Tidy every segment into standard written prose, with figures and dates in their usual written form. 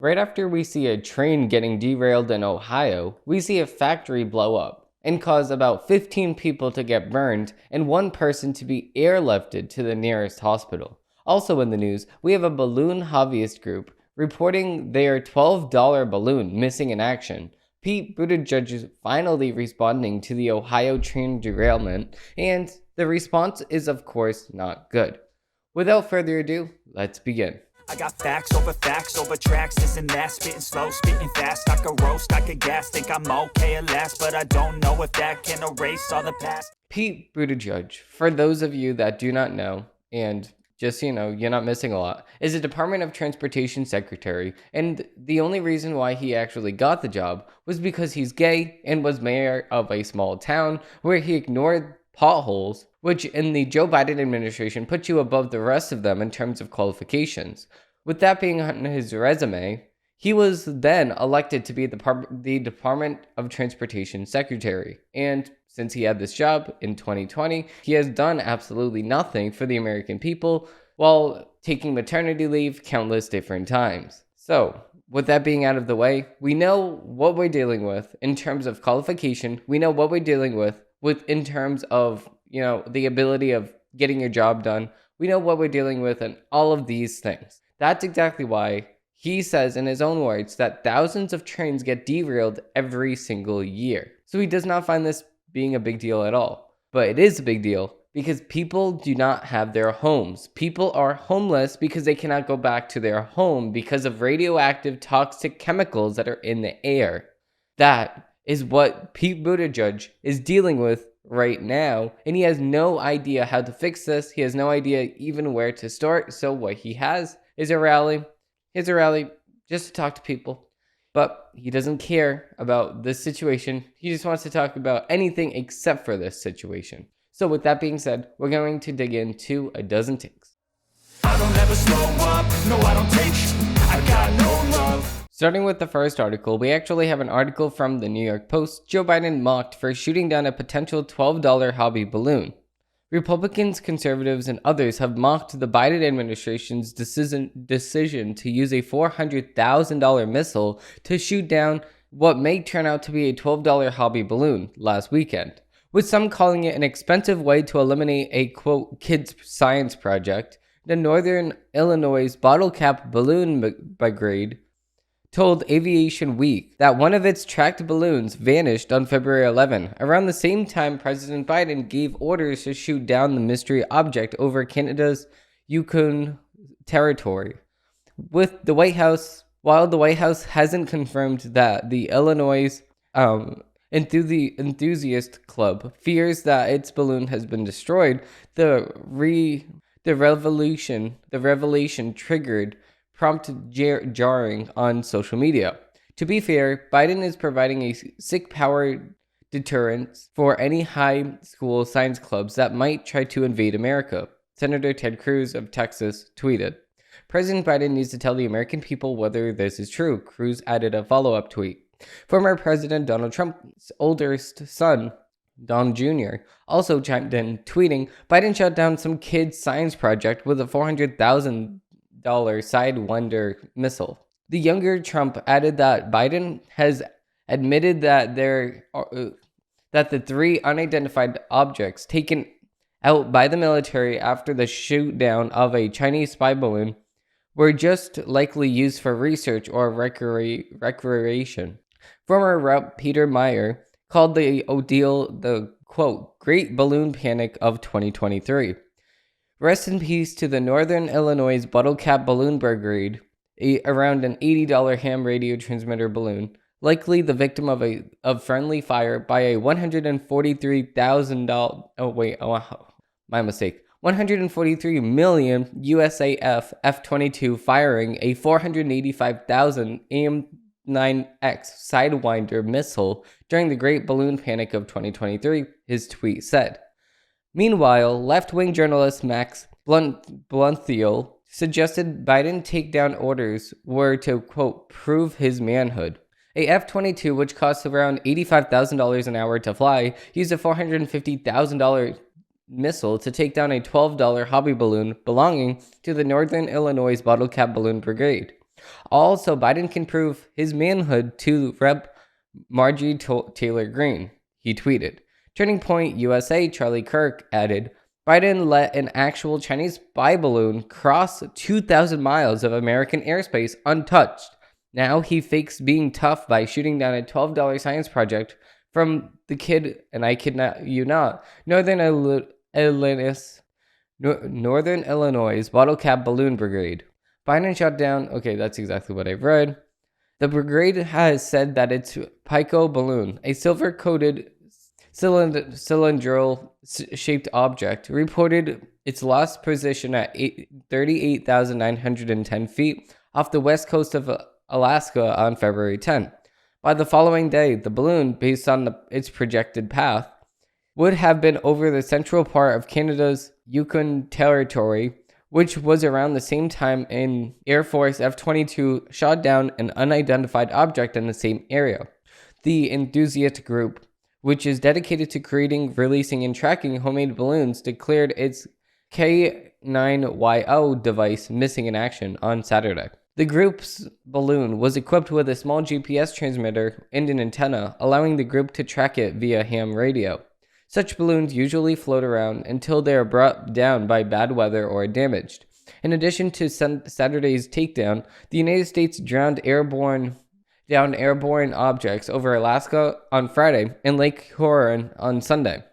Right after we see a train getting derailed in Ohio, we see a factory blow up and cause about 15 people to get burned and one person to be airlifted to the nearest hospital. Also in the news, we have a balloon hobbyist group reporting their $12 balloon missing in action. Pete Buttigieg is finally responding to the Ohio train derailment, and the response is of course not good. Without further ado, let's begin. I got facts over tracks, this and that, spitting slow, spitting fast, I could roast, I could gas, think I'm okay at last, but I don't know if that can erase all the past. Pete Buttigieg, for those of you that do not know, and just so you know, you're not missing a lot, is a Department of Transportation secretary, and the only reason why he actually got the job was because he's gay and was mayor of a small town where he ignored potholes, which in the Joe Biden administration put you above the rest of them in terms of qualifications. With that being on his resume, he was then elected to be the Department of Transportation secretary. And since he had this job in 2020, he has done absolutely nothing for the American people while taking maternity leave countless different times. So, with that being out of the way, we know what we're dealing with in terms of qualification. We know what we're dealing with in terms of, the ability of getting your job done. We know what we're dealing with and all of these things. That's exactly why he says in his own words that thousands of trains get derailed every single year. So he does not find this being a big deal at all. But it is a big deal because people do not have their homes. People are homeless because they cannot go back to their home because of radioactive toxic chemicals that are in the air. That is what Pete Buttigieg is dealing with right now, and he has no idea how to fix this. He has no idea even where to start. So what he has is a rally. Here's a rally just to talk to people, but he doesn't care about this situation. He just wants to talk about anything except for this situation. So with that being said, we're going to dig into a dozen takes. I don't ever slow up, no I don't take sh- I got no love. Starting with the first article, we actually have an article from the New York Post. Joe Biden mocked for shooting down a potential $12 hobby balloon. Republicans, conservatives, and others have mocked the Biden administration's decision to use a $400,000 missile to shoot down what may turn out to be a $12 hobby balloon last weekend, with some calling it an expensive way to eliminate a, quote, kids' science project. The Northern Illinois Bottle Cap Balloon Brigade told Aviation Week that one of its tracked balloons vanished on February 11, around the same time President Biden gave orders to shoot down the mystery object over Canada's Yukon territory. While the White House hasn't confirmed that the Illinois Enthusiast Club fears that its balloon has been destroyed, the revelation triggered prompt jarring on social media. To be fair, Biden is providing a sick power deterrent for any high school science clubs that might try to invade America, Senator Ted Cruz of Texas tweeted. President Biden needs to tell the American people whether this is true, Cruz added a follow-up tweet. Former President Donald Trump's oldest son, Don Jr., also chimed in, tweeting, Biden shut down some kid's science project with a $400,000 Sidewinder missile. The younger Trump added that Biden has admitted that the three unidentified objects taken out by the military after the shoot down of a Chinese spy balloon were just likely used for research or recreation. Former Rep. Peter Meyer called the ordeal the, quote, Great Balloon Panic of 2023. Rest in peace to the Northern Illinois Bottle Cap Balloon Brigade, around an $80 ham radio transmitter balloon, likely the victim of friendly fire by a $143 million USAF F-22 firing a 485,000 AIM-9X Sidewinder missile during the Great Balloon Panic of 2023, his tweet said. Meanwhile, left-wing journalist Max Blunthiel suggested Biden takedown orders were to, quote, prove his manhood. A F-22, which costs around $85,000 an hour to fly, used a $450,000 missile to take down a $12 hobby balloon belonging to the Northern Illinois Bottle Cap Balloon Brigade. Also, Biden can prove his manhood to Rep. Marjorie Taylor Greene, he tweeted. Turning Point USA Charlie Kirk added, Biden let an actual Chinese spy balloon cross 2,000 miles of American airspace untouched. Now he fakes being tough by shooting down a $12 science project from the kid, and I kid you not, Northern Illinois Bottle Cap Balloon Brigade. Biden shot down, okay, that's exactly what I've read. The brigade has said that its Pico balloon, a silver-coated cylindrical shaped object, reported its lost position at 38,910 feet off the west coast of Alaska on February 10. By the following day, the balloon, based on its projected path, would have been over the central part of Canada's Yukon Territory, which was around the same time an Air Force F-22 shot down an unidentified object in the same area. The enthusiast group, which is dedicated to creating, releasing, and tracking homemade balloons, declared its K9YO device missing in action on Saturday. The group's balloon was equipped with a small GPS transmitter and an antenna, allowing the group to track it via ham radio. Such balloons usually float around until they are brought down by bad weather or damaged. In addition to Saturday's takedown, the United States downed airborne objects over Alaska on Friday and Lake Huron on Sunday.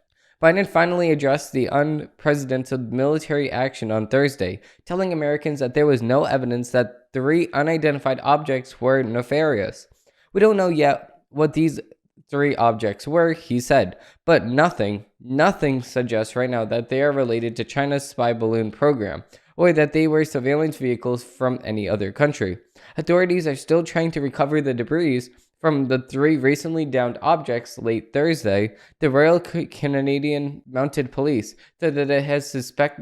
Biden finally addressed the unprecedented military action on Thursday, telling Americans that there was no evidence that 3 unidentified objects were nefarious. We don't know yet what these 3 objects were, he said, but nothing suggests right now that they are related to China's spy balloon program or that they were surveillance vehicles from any other country. Authorities are still trying to recover the debris from the 3 recently downed objects late Thursday. The Royal Canadian Mounted Police said that it has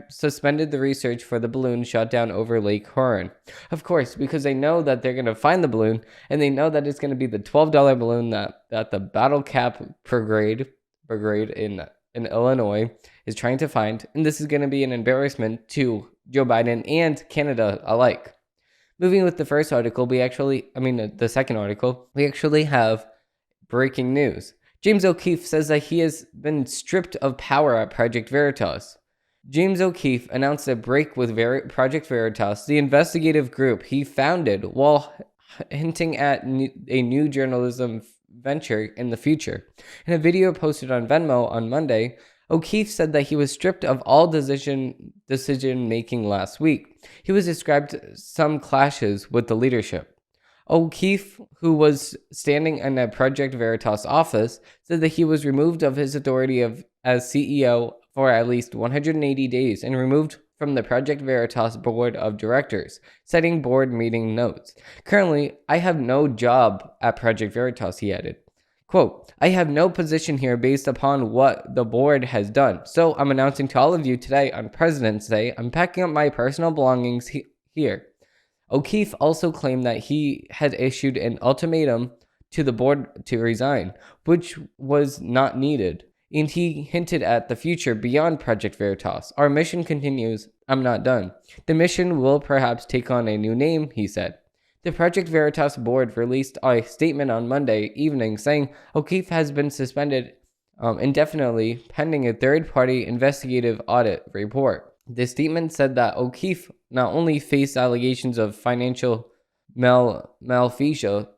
suspended the research for the balloon shot down over Lake Huron. Of course, because they know that they're going to find the balloon, and they know that it's going to be the $12 balloon that the Battle Cap Brigade in Illinois is trying to find, and this is going to be an embarrassment to Joe Biden and Canada alike. Moving with the first article, the second article, we actually have breaking news. James O'Keefe says that he has been stripped of power at Project Veritas. James O'Keefe announced a break with Project Veritas, the investigative group he founded, while hinting at a new journalism venture in the future. In a video posted on Venmo on Monday, O'Keefe said that he was stripped of all decision-making last week. He was described some clashes with the leadership. O'Keefe, who was standing in a Project Veritas office, said that he was removed of his authority as CEO for at least 180 days and removed from the Project Veritas board of directors, citing board meeting notes. Currently, I have no job at Project Veritas, he added. Quote, I have no position here based upon what the board has done. So I'm announcing to all of you today on President's Day, I'm packing up my personal belongings here. O'Keefe also claimed that he had issued an ultimatum to the board to resign, which was not needed. And he hinted at the future beyond Project Veritas. Our mission continues. I'm not done. The mission will perhaps take on a new name, he said. The Project Veritas board released a statement on Monday evening saying O'Keefe has been suspended indefinitely pending a third-party investigative audit report. The statement said that O'Keefe not only faced allegations of financial malfeasance,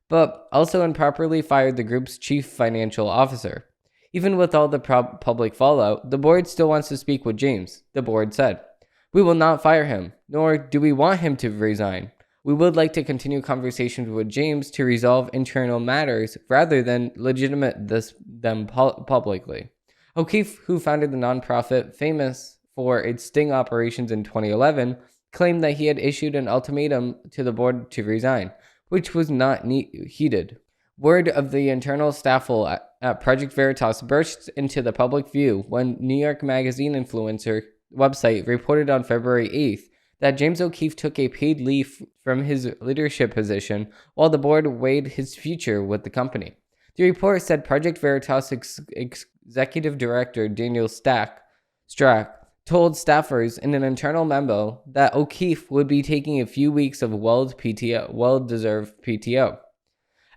but also improperly fired the group's chief financial officer. Even with all the public fallout, the board still wants to speak with James, the board said. We will not fire him, nor do we want him to resign. We would like to continue conversations with James to resolve internal matters rather than legitimate them publicly. O'Keefe, who founded the nonprofit famous for its sting operations in 2011, claimed that he had issued an ultimatum to the board to resign, which was not heeded. Word of the internal staffle at Project Veritas burst into the public view when New York Magazine influencer website reported on February 8th that James O'Keefe took a paid leave from his leadership position while the board weighed his future with the company. The report said Project Veritas executive director Daniel Strack told staffers in an internal memo that O'Keefe would be taking a few weeks of well-deserved PTO.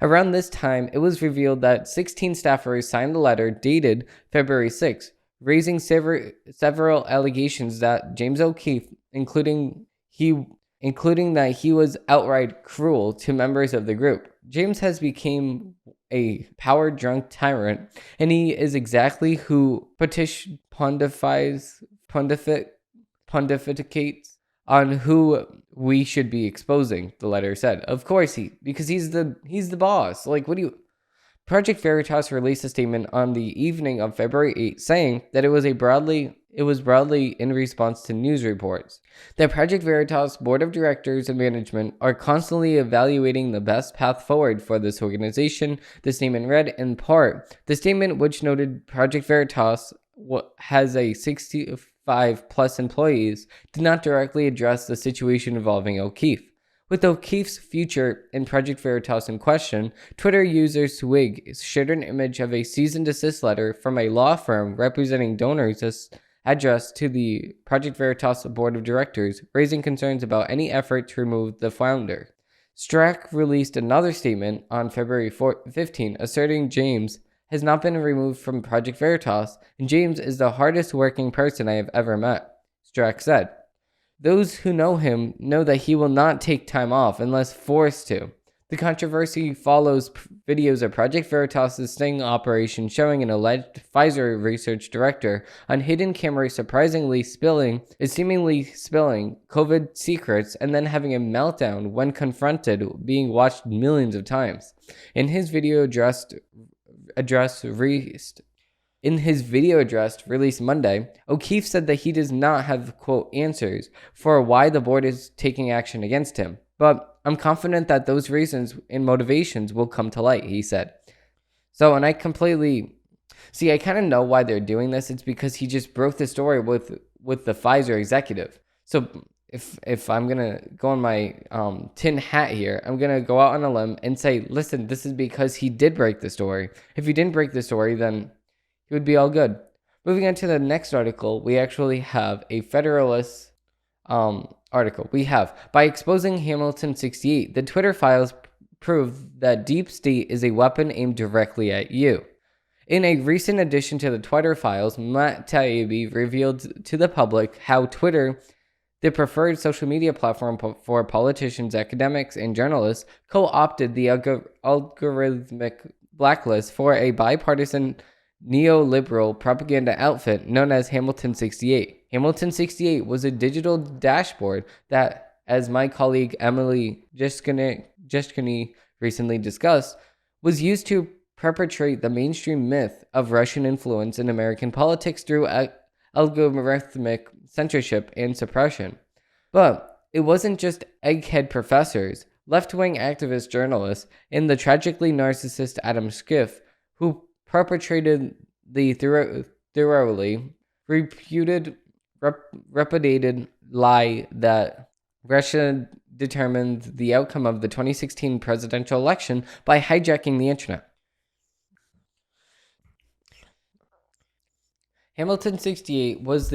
Around this time, it was revealed that 16 staffers signed a letter dated February 6, raising several allegations that James O'Keefe, including that he was outright cruel to members of the group. James has become a power-drunk tyrant, and he is exactly who pontificates on who we should be exposing, the letter said. Of course because he's the boss. Like, what do you... Project Veritas released a statement on the evening of February 8th saying that it was broadly in response to news reports that Project Veritas board of directors and management are constantly evaluating the best path forward for this organization. The statement read, in part, the statement, which noted Project Veritas has a 65 plus employees, did not directly address the situation involving O'Keefe. With O'Keefe's future in Project Veritas in question, Twitter user Swig shared an image of a cease and desist letter from a law firm representing donors addressed to the Project Veritas board of directors, raising concerns about any effort to remove the founder. Strack released another statement on February 15, asserting James has not been removed from Project Veritas, and James is the hardest working person I have ever met, Strack said. Those who know him know that he will not take time off unless forced to. The controversy follows videos of Project Veritas' sting operation showing an alleged Pfizer research director on hidden camera seemingly spilling COVID secrets and then having a meltdown when confronted, being watched millions of times. In his video address released Monday, O'Keefe said that he does not have, quote, answers for why the board is taking action against him. But I'm confident that those reasons and motivations will come to light, he said. So, and I kind of know why they're doing this. It's because he just broke the story with the Pfizer executive. So if I'm going to go on my tin hat here, I'm going to go out on a limb and say, listen, this is because he did break the story. If he didn't break the story, then it would be all good. Moving on to the next article, we actually have a Federalist article. We have, by exposing Hamilton 68, the Twitter files prove that deep state is a weapon aimed directly at you. In a recent addition to the Twitter files, Matt Taibbi revealed to the public how Twitter, the preferred social media platform for politicians, academics, and journalists, co-opted the algorithmic blacklist for a bipartisan neoliberal propaganda outfit known as Hamilton 68. Hamilton 68 was a digital dashboard that, as my colleague Emily Jeshkiny recently discussed, was used to perpetrate the mainstream myth of Russian influence in American politics through algorithmic censorship and suppression. But it wasn't just egghead professors, left-wing activist journalists, and the tragically narcissist Adam Schiff who perpetrated the thoroughly repudiated lie that Russia determined the outcome of the 2016 presidential election by hijacking the internet. Hamilton 68 was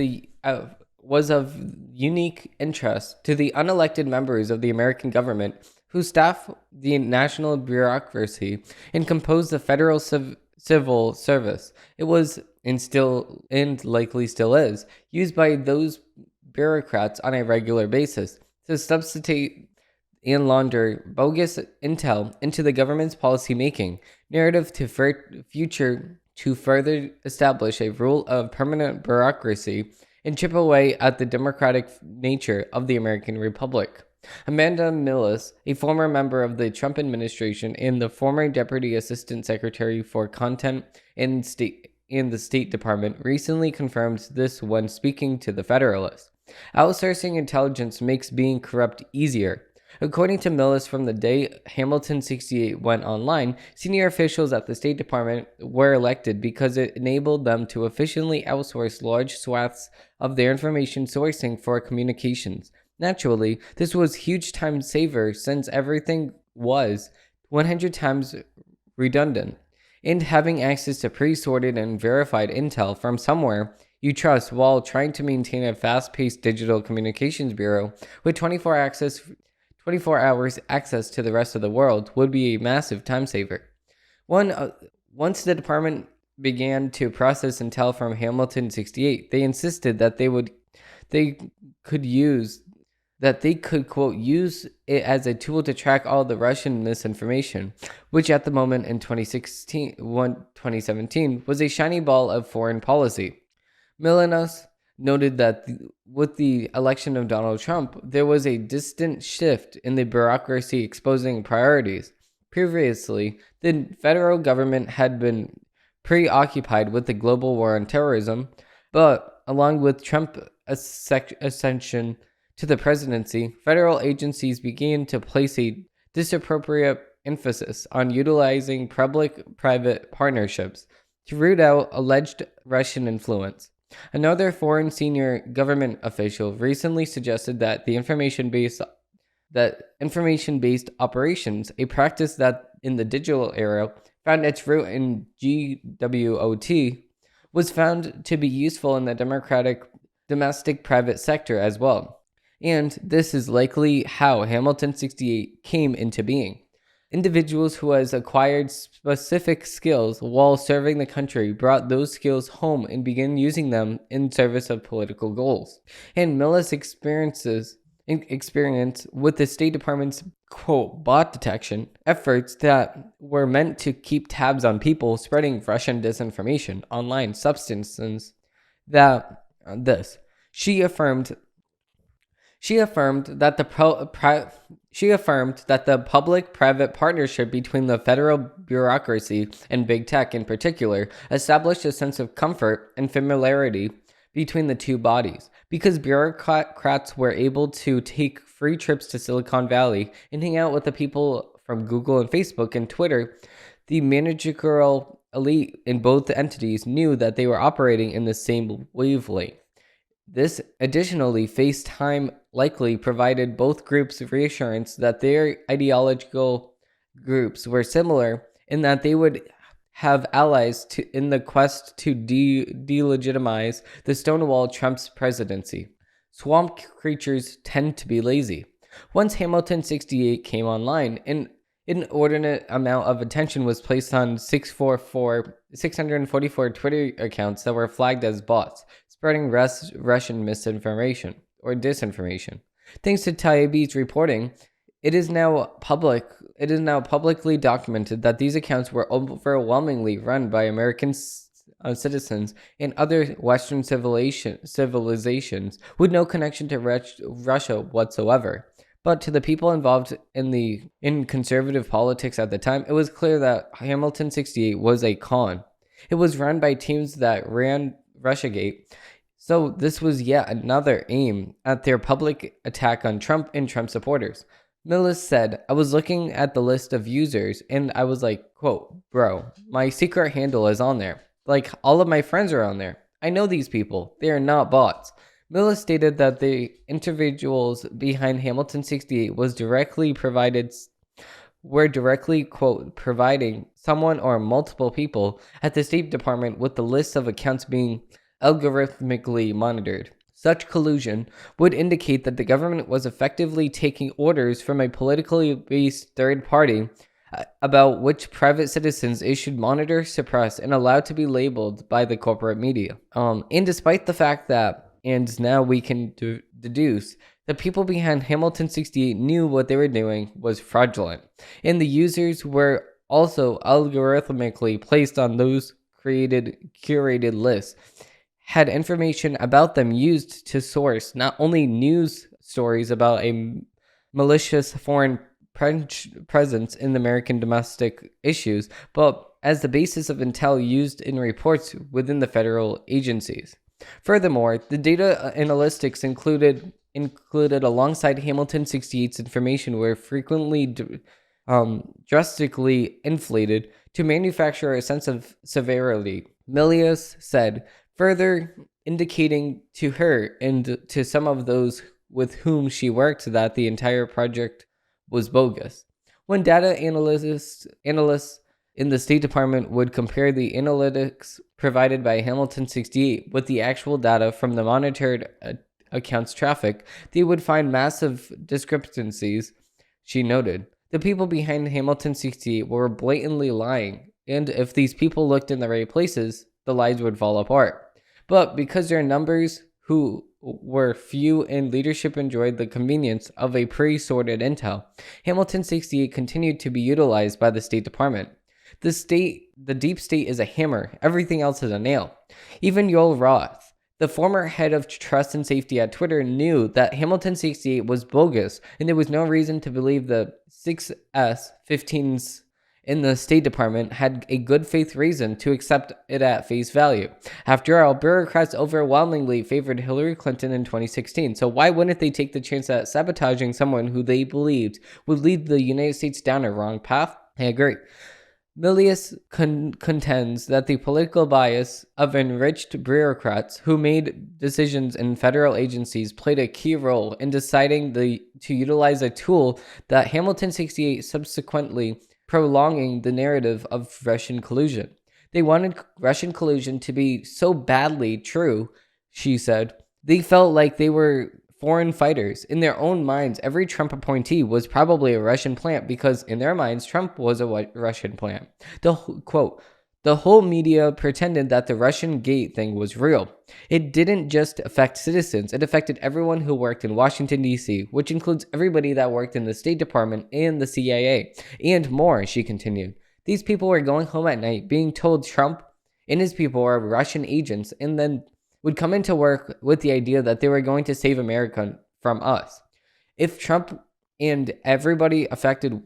of unique interest to the unelected members of the American government who staff the national bureaucracy and compose the federal civil service. It was, and likely still is, used by those bureaucrats on a regular basis to substitute and launder bogus intel into the government's policy-making narrative to further establish a rule of permanent bureaucracy and chip away at the democratic nature of the American Republic. Amanda Millis, a former member of the Trump administration and the former Deputy Assistant Secretary for Content in the State Department, recently confirmed this when speaking to the Federalist. Outsourcing intelligence makes being corrupt easier. According to Millis, from the day Hamilton 68 went online, senior officials at the State Department were elected because it enabled them to efficiently outsource large swaths of their information sourcing for communications. Naturally, this was a huge time saver since everything was 100 times redundant, and having access to pre-sorted and verified intel from somewhere you trust while trying to maintain a fast-paced digital communications bureau with 24 hours access to the rest of the world would be a massive time saver. Once the department began to process intel from Hamilton 68, they insisted that they could quote use it as a tool to track all the Russian misinformation, which at the moment in 2017 was a shiny ball of foreign policy. Milanos noted that with the election of Donald Trump, there was a distant shift in the bureaucracy exposing priorities. Previously, the federal government had been preoccupied with the global war on terrorism, but along with Trump's ascension to the presidency, federal agencies began to place a disappropriate emphasis on utilizing public-private partnerships to root out alleged Russian influence. Another foreign senior government official recently suggested that information-based operations, a practice that in the digital era found its root in GWOT, was found to be useful in the domestic private sector as well. And this is likely how Hamilton 68 came into being. Individuals who has acquired specific skills while serving the country brought those skills home and began using them in service of political goals. And Miller's experience with the State Department's quote bot detection efforts that were meant to keep tabs on people spreading Russian disinformation online substances that this she affirmed that the public-private partnership between the federal bureaucracy and big tech in particular established a sense of comfort and familiarity between the two bodies, because bureaucrats were able to take free trips to Silicon Valley and hang out with the people from Google and Facebook and Twitter. The managerial elite in both entities knew that they were operating in the same wavelength. This additionally, FaceTime likely provided both groups reassurance that their ideological groups were similar in that they would have allies in the quest to delegitimize the Stonewall Trump's presidency. Swamp creatures tend to be lazy. Once Hamilton 68 came online, an inordinate amount of attention was placed on 644 Twitter accounts that were flagged as bots, spreading Russian misinformation or disinformation. Thanks to Taibbi's reporting, it is now publicly documented that these accounts were overwhelmingly run by American citizens and other Western civilizations with no connection to Russia whatsoever. But to the people involved in conservative politics at the time, it was clear that Hamilton 68 was a con. It was run by teams that ran Russiagate, so this was yet another aim at their public attack on Trump and Trump supporters. Millis said, "I was looking at the list of users and I was like, quote, bro, my secret handle is on there. Like, all of my friends are on there. I know these people. They are not bots." Millis stated that the individuals behind Hamilton 68 were directly, quote, providing someone or multiple people at the State Department with the list of accounts being algorithmically monitored. Such collusion would indicate that the government was effectively taking orders from a politically based third party about which private citizens it should monitor, suppress, and allow to be labeled by the corporate media. And despite the fact that, and now we can deduce, the people behind Hamilton 68 knew what they were doing was fraudulent, and the users were also algorithmically placed on those curated lists, had information about them used to source not only news stories about a malicious foreign presence in American domestic issues, but as the basis of intel used in reports within the federal agencies. Furthermore, the data analytics included alongside Hamilton 68's information were frequently drastically inflated to manufacture a sense of severity, Milius said, further indicating to her and to some of those with whom she worked that the entire project was bogus. When data analysts in the State Department would compare the analytics provided by Hamilton 68 with the actual data from the monitored accounts traffic, they would find massive discrepancies, she noted. The people behind Hamilton 68 were blatantly lying, and if these people looked in the right places, the lies would fall apart. But because their numbers who were few and leadership enjoyed the convenience of a pre-sorted intel, Hamilton 68 continued to be utilized by the State Department. The deep state is a hammer, everything else is a nail. Even Yoel Roth, the former head of trust and safety at Twitter, knew that Hamilton 68 was bogus, and there was no reason to believe the 6S-15s in the State Department had a good faith reason to accept it at face value. After all, bureaucrats overwhelmingly favored Hillary Clinton in 2016, so why wouldn't they take the chance at sabotaging someone who they believed would lead the United States down a wrong path? I agree. Milius contends that the political bias of enriched bureaucrats who made decisions in federal agencies played a key role in deciding to utilize a tool that Hamilton 68 subsequently prolonging the narrative of Russian collusion. They wanted Russian collusion to be so badly true, she said. They felt like they were foreign fighters. In their own minds, every Trump appointee was probably a Russian plant because in their minds, Trump was a Russian plant. The whole media pretended that the Russian gate thing was real. It didn't just affect citizens, it affected everyone who worked in Washington, D.C., which includes everybody that worked in the State Department and the CIA, and more, she continued. These people were going home at night being told Trump and his people were Russian agents, and then would come into work with the idea that they were going to save America from us. If Trump and everybody affiliated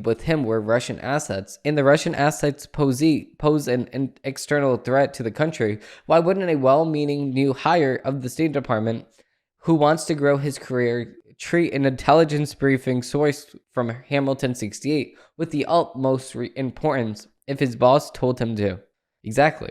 with him were Russian assets, and the Russian assets pose an external threat to the country, why wouldn't a well-meaning new hire of the State Department who wants to grow his career treat an intelligence briefing sourced from Hamilton 68 with the utmost importance if his boss told him to? Exactly.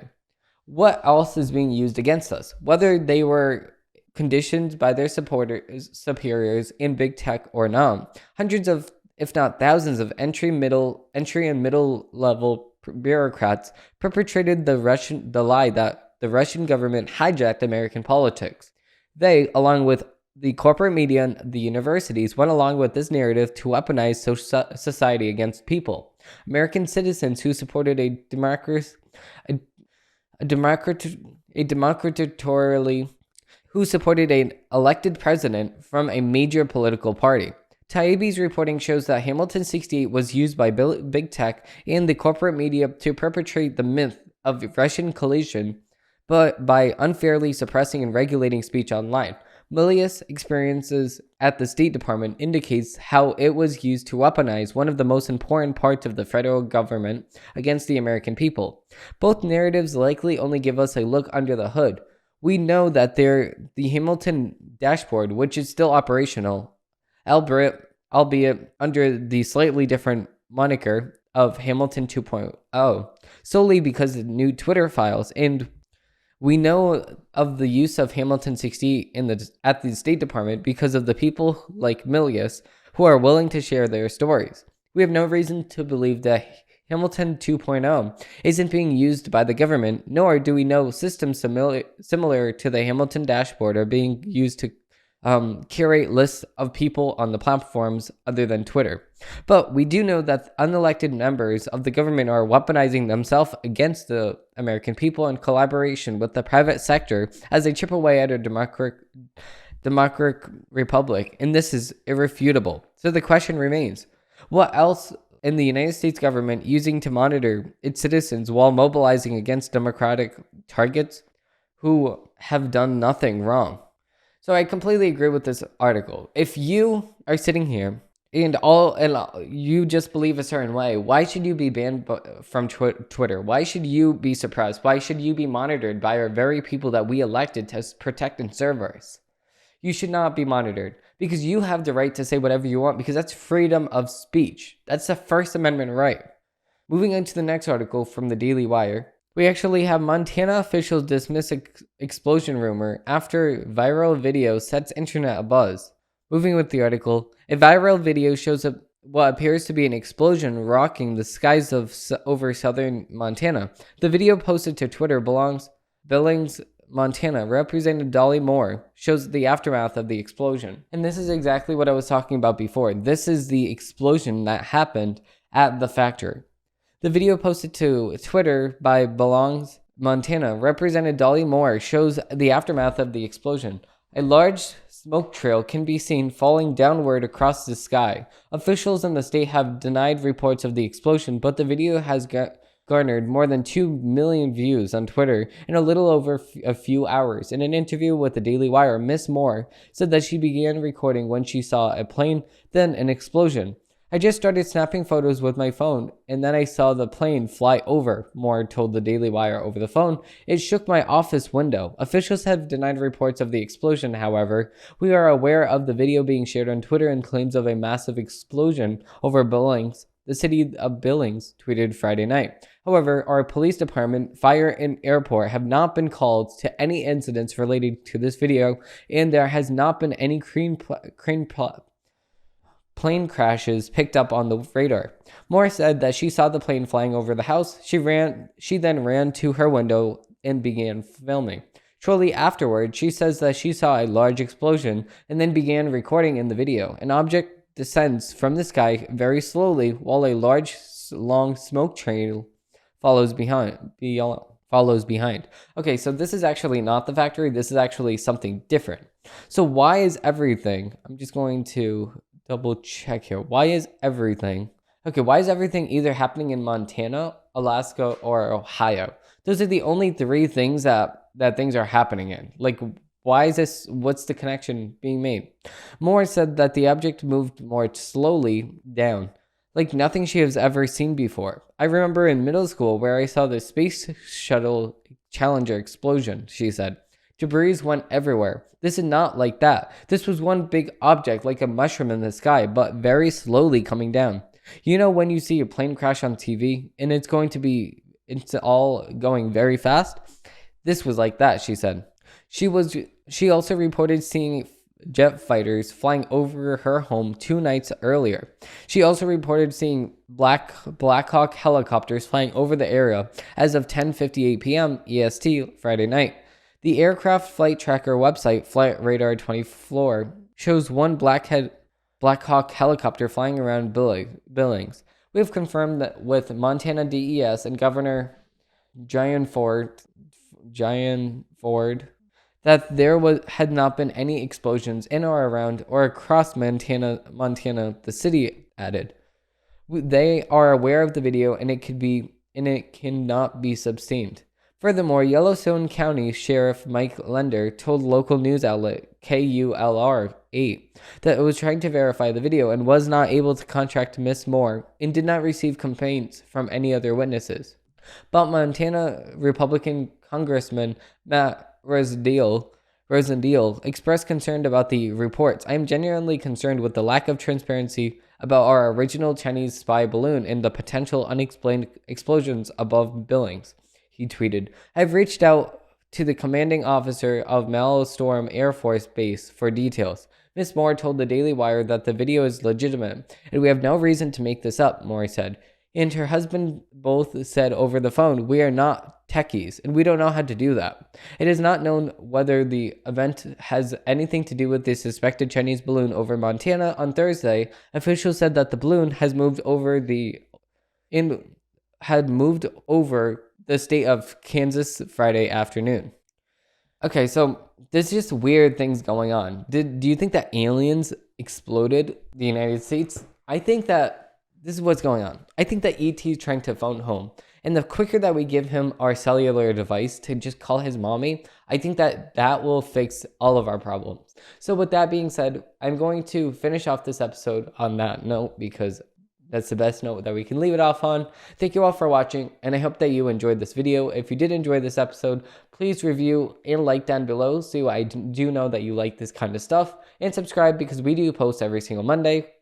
What else is being used against us? Whether they were conditioned by their superiors in big tech or not, hundreds of, if not thousands of entry and middle level bureaucrats perpetrated the lie that the Russian government hijacked American politics. They, along with the corporate media and the universities, went along with this narrative to weaponize society against people. American citizens who supported a democratically who supported an elected president from a major political party. Taibbi's reporting shows that Hamilton 68 was used by big tech and the corporate media to perpetrate the myth of Russian collusion, but by unfairly suppressing and regulating speech online. Milius' experiences at the State Department indicates how it was used to weaponize one of the most important parts of the federal government against the American people. Both narratives likely only give us a look under the hood. We know that the Hamilton dashboard, which is still operational, albeit under the slightly different moniker of Hamilton 2.0, solely because of new Twitter files, and we know of the use of Hamilton 68 at the State Department because of the people like Milius who are willing to share their stories. We have no reason to believe that Hamilton 2.0 isn't being used by the government, nor do we know systems similar to the Hamilton dashboard are being used to curate lists of people on the platforms other than Twitter. But we do know that unelected members of the government are weaponizing themselves against the American people in collaboration with the private sector as they chip away at a democratic republic, and this is irrefutable. So the question remains, what else in the United States government using to monitor its citizens while mobilizing against democratic targets who have done nothing wrong? So I completely agree with this article. If you are sitting here and you just believe a certain way, why should you be banned from Twitter? Why should you be suppressed? Why should you be monitored by our very people that we elected to protect and serve us? You should not be monitored because you have the right to say whatever you want because that's freedom of speech. That's the First Amendment right. Moving into the next article from the Daily Wire. We actually have Montana officials dismiss explosion rumor after viral video sets internet abuzz. Moving with the article, a viral video shows a what appears to be an explosion rocking the skies over southern Montana. The video posted to Twitter Billings, Montana, represented Dolly Moore, shows the aftermath of the explosion. And this is exactly what I was talking about before. This is the explosion that happened at the factory. The video posted to Twitter by Billings, Montana, represented Dolly Moore, shows the aftermath of the explosion. A large smoke trail can be seen falling downward across the sky. Officials in the state have denied reports of the explosion, but the video has garnered more than 2 million views on Twitter in a little over a few hours. In an interview with the Daily Wire, Miss Moore said that she began recording when she saw a plane, then an explosion. I just started snapping photos with my phone, and then I saw the plane fly over, Moore told the Daily Wire over the phone. It shook my office window. Officials have denied reports of the explosion, however. We are aware of the video being shared on Twitter and claims of a massive explosion over Billings. The city of Billings tweeted Friday night. However, our police department, fire, and airport have not been called to any incidents related to this video, and there has not been any plane crashes picked up on the radar. Moore said that she saw the plane flying over the house. She then ran to her window and began filming. Shortly afterward, she says that she saw a large explosion and then began recording in the video. An object descends from the sky very slowly while a large, long smoke trail follows behind. Okay, so this is actually not the factory. This is actually something different. So why is everything? I'm just going to double check here. Why is everything either happening in Montana, Alaska, or Ohio? Those are the only three things that things are happening in. Like, why is this? What's the connection being made? Moore said that the object moved more slowly down, like nothing she has ever seen before. I remember in middle school where I saw the Space Shuttle Challenger explosion, she said. Debris went everywhere. This is not like that. This was one big object like a mushroom in the sky, but very slowly coming down. You know when you see a plane crash on TV and it's all going very fast? This was like that, she said. She also reported seeing jet fighters flying over her home 2 nights earlier. She also reported seeing Black Hawk helicopters flying over the area as of 10:58 p.m. EST Friday night. The aircraft flight tracker website, Flight Radar 24, shows one Black Hawk helicopter flying around Billings. We have confirmed that with Montana DES and Governor Giant Ford that there had not been any explosions in or around or across Montana, the city added. They are aware of the video and it cannot be sustained. Furthermore, Yellowstone County Sheriff Mike Lender told local news outlet KULR-8 that it was trying to verify the video and was not able to contact Miss Moore and did not receive complaints from any other witnesses. But Montana Republican Congressman Matt Rosendale expressed concern about the reports. I am genuinely concerned with the lack of transparency about our original Chinese spy balloon and the potential unexplained explosions above Billings. He tweeted, I've reached out to the commanding officer of Malmstrom Air Force Base for details. Miss Moore told the Daily Wire that the video is legitimate, and we have no reason to make this up, Moore said. And her husband both said over the phone, we are not techies, and we don't know how to do that. It is not known whether the event has anything to do with the suspected Chinese balloon over Montana. On Thursday, officials said that the balloon has moved over the state of Kansas Friday afternoon. Okay, so there's just weird things going on. Do you think that aliens exploded the United States? I think that this is what's going on. I think that ET is trying to phone home. And the quicker that we give him our cellular device to just call his mommy, I think that will fix all of our problems. So with that being said, I'm going to finish off this episode on that note because that's the best note that we can leave it off on. Thank you all for watching, and I hope that you enjoyed this video. If you did enjoy this episode, please review and like down below so I do know that you like this kind of stuff, and subscribe because we do post every single Monday.